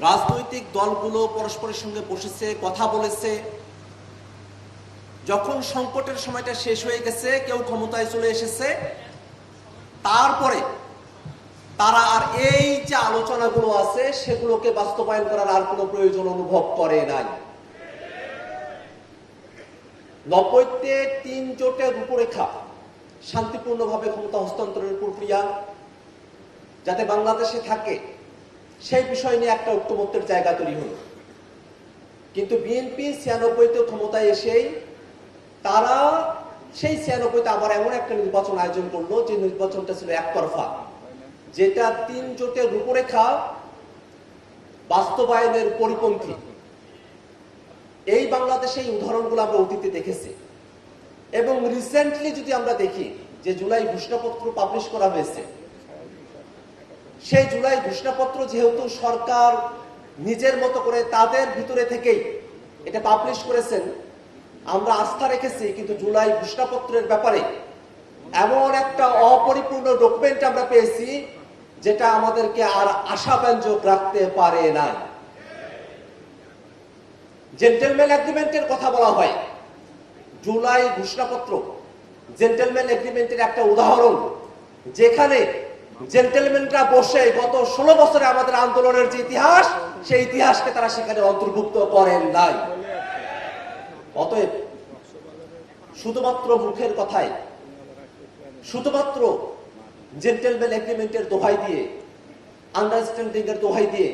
রাজনৈতিক দলগুলো পরস্পরের সঙ্গে বসেছে, কথা বলেছে। যখন সংকটের সময়টা শেষ হয়ে গেছে, কেউ ক্ষমতায় চলে এসেছে, তারপরে তারা আর এই যে আলোচনাগুলো আছে সেগুলোকে বাস্তবায়ন করার আর কোনো প্রয়োজন অনুভব করে নাই। 90-তে 3 জোটের রূপরেখা, শান্তিপূর্ণভাবে ক্ষমতা হস্তান্তরের প্রক্রিয়া যাতে বাংলাদেশে থাকে সেই বিষয় নিয়ে একটা ঐক্যমত্যের জায়গা তৈরি হল। কিন্তু বিএনপি 96-তে ক্ষমতায় এসেই তারা সেই 96-তে আবার এমন একটা নির্বাচন আয়োজন করলো যে নির্বাচনটা ছিল একতরফা, যেটা 3 জোটের রূপরেখা বাস্তবায়নের পরিপন্থী। এই বাংলাদেশে এই উদাহরণগুলো আমরা অতীতে দেখেছি এবং রিসেন্টলি যদি আমরা দেখি যে জুলাই ঘোষণাপত্র পাবলিশ করা হয়েছে, সেই জুলাই ঘোষণাপত্র যেহেতু সরকার নিজের মতো করে তাদের ভিতরে থেকেই এটা পাবলিশ করেছেন, আমরা আস্থা রেখেছি। কিন্তু জুলাই ঘোষণাপত্রের ব্যাপারে এমন একটা অপরিপূর্ণ ডকুমেন্ট আমরা পেয়েছি যেটা আমাদেরকে আর আশাব্যঞ্জক রাখতে পারে না। জেন্টলম্যান এগ্রিমেন্টের কথা বলা হয়, জুলাই ঘোষণাপত্র জেন্টলম্যান এগ্রিমেন্টের একটা উদাহরণ, যেখানে জেন্টলম্যানরা বসে গত 16 বছরে আমাদের আন্দোলনের যে ইতিহাস, সেই ইতিহাসকে তারা সেখানে অন্তর্ভুক্ত করেন নাই। অতএব শুধুমাত্র মুখের কথায়, শুধুমাত্র জেন্টলম্যান এগ্রিমেন্টের দোহাই দিয়ে, আন্ডারস্ট্যান্ডিং এর দোহাই দিয়ে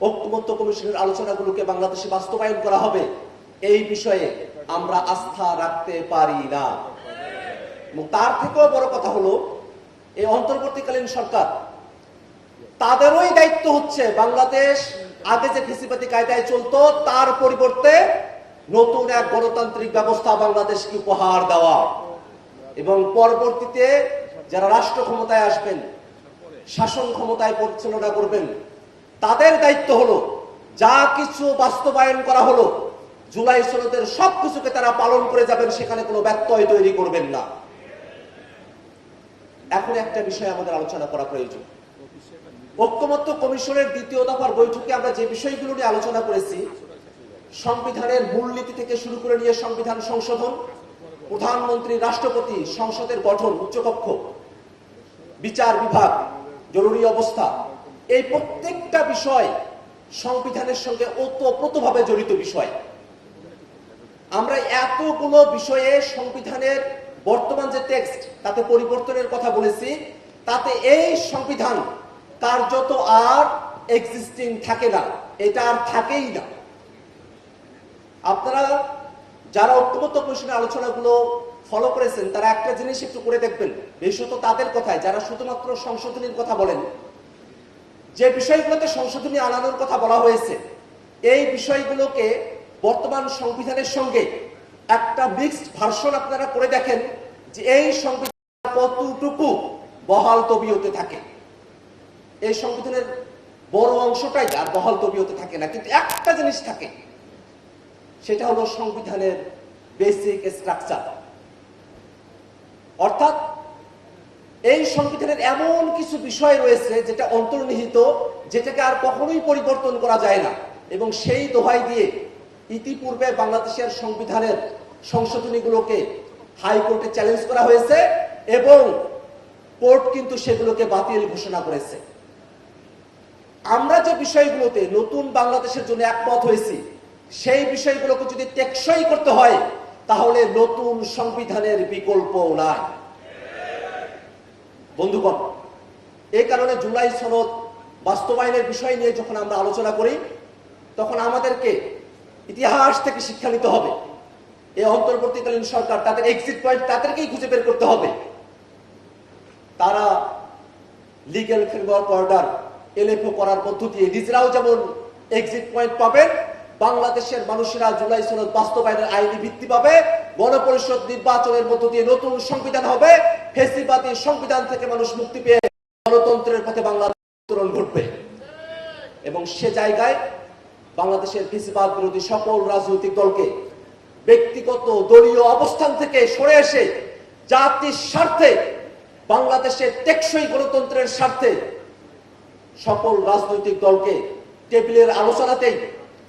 ঐক্যমত্য কমিশনের আলোচনাগুলোকে বাংলাদেশে বাস্তবায়ন করা হবে, এই বিষয়ে আমরা আস্থা রাখতে পারি না। এবং তার থেকেও বড় কথা হলো, এই অন্তর্বর্তীকালীন সরকার, তাদেরই দায়িত্ব হচ্ছে বাংলাদেশ আগে যে ফ্যাসিবাদী কায়দায় চলতো তার পরিবর্তে নতুন এক গণতান্ত্রিক ব্যবস্থা বাংলাদেশকে উপহার দেওয়া। এবং পরবর্তীতে যারা রাষ্ট্র ক্ষমতায় আসবেন, শাসন ক্ষমতায় পরিচালনা করবেন, তাদের দায়িত্ব হলো যা কিছু বাস্তবায়ন করা হলো জুলাই সনদের সবকিছুকে তারা পালন করে যাবেন, সেখানে কোনো ব্যত্যয় তৈরি করবেন না। এখন একটা বিষয় আমাদের আলোচনা করা প্রয়োজন। ঐক্যমত্য কমিশনের 2য় দফার বৈঠকে আমরা যে বিষয়গুলো নিয়ে আলোচনা করেছি, সংবিধানের মূলনীতি থেকে শুরু করে নিয়ে সংবিধান সংশোধন, প্রধানমন্ত্রী, রাষ্ট্রপতি, সংসদের গঠন, উচ্চকক্ষ, বিচার বিভাগ, জরুরি অবস্থা, এই প্রত্যেকটা বিষয় সংবিধানের সঙ্গে ওতপ্রোতভাবে জড়িত বিষয়। আমরা এতগুলো বিষয়ে সংবিধানের বর্তমান যে টেক্সট তাতে পরিবর্তনের কথা বলেছি, তাতে এই সংবিধান কার্যত আর এক্সিস্টিং থাকে না, এটা আর থাকেই না। আপনারা যারা ঐক্যমত্য কমিশনের আলোচনাগুলো ফলো করেছেন তারা একটা জিনিস একটু করে দেখবেন, বিশেষত তাদের কথায় যারা শুধুমাত্র সংশোধনীর কথা বলেন, যে বিষয়গুলোতে সংশোধনী আনানোর কথা বলা হয়েছে, এই বিষয়গুলোকে বর্তমান সংবিধানের সঙ্গে একটা মিক্সড ভার্সন আপনারা করে দেখেন যে এই সংবিধান কতটুকু বহাল তবিয়তে থাকে। এই সংবিধানের বড় অংশটাই আর বহাল তবিয়তে থাকে না, কিন্তু একটা জিনিস থাকে, সেটা হলো সংবিধানের বেসিক স্ট্রাকচার। অর্থাৎ এই সংবিধানের এমন কিছু বিষয় রয়েছে যেটা অন্তর্নিহিত, যেটাকে আর কখনোই পরিবর্তন করা যায় না। এবং সেই দোহাই দিয়ে ইতিপূর্বে বাংলাদেশের সংবিধানের সংশোধনীগুলোকে হাইকোর্টে চ্যালেঞ্জ করা হয়েছে এবং কোর্ট কিন্তু সেগুলোকে বাতিল ঘোষণা করেছে। আমরা যে বিষয়গুলোতে নতুন বাংলাদেশের জন্য একমত হয়েছি, সেই বিষয়গুলোকে যদি টেকসই করতে হয় তাহলে নতুন সংবিধানের বিকল্প নাই। বন্ধুগণ, এই কারণে জুলাই সনদ বাস্তবায়নের বিষয় নিয়ে যখন আমরা আলোচনা করি, তখন আমাদেরকে ইতিহাস থেকে শিক্ষা নিতে হবে। এই অন্তর্বর্তীকালীন সরকার তাদের এক্সিট পয়েন্ট তাদেরকেই খুঁজে বের করতে হবে। তারা লিগ্যাল ফ্রেমওয়ার্ক অর্ডার এলএফও করার মধ্য দিয়ে নিজেরাও যেমন এক্সিট পয়েন্ট পাবেন, বাংলাদেশের মানুষেরা জুলাই সনদ বাস্তবায়নের আইনি ভিত্তি পাবে, গণপরিষদ নির্বাচনের মধ্য দিয়ে নতুন সংবিধান হবে, ফ্যাসিবাদী সংবিধান থেকে মানুষ মুক্তি পেয়ে গণতন্ত্রের পথে বাংলাদেশ উত্তরণ ঘটবে। এবং সে জায়গায় বাংলাদেশের ফ্যাসিবাদ বিরোধী সকল রাজনৈতিক দলকে ব্যক্তিগত দলীয় অবস্থান থেকে সরে এসে জাতির স্বার্থে, বাংলাদেশের টেকসই গণতন্ত্রের স্বার্থে সকল রাজনৈতিক দলকে টেবিলের আলোচনাতেই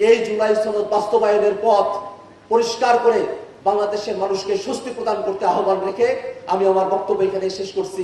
এই জুলাই সনদ বাস্তবায়নের পথ পরিষ্কার করে বাংলাদেশের মানুষকে স্বস্তি প্রদান করতে আহ্বান রেখে আমি আমার বক্তব্য এখানে শেষ করছি।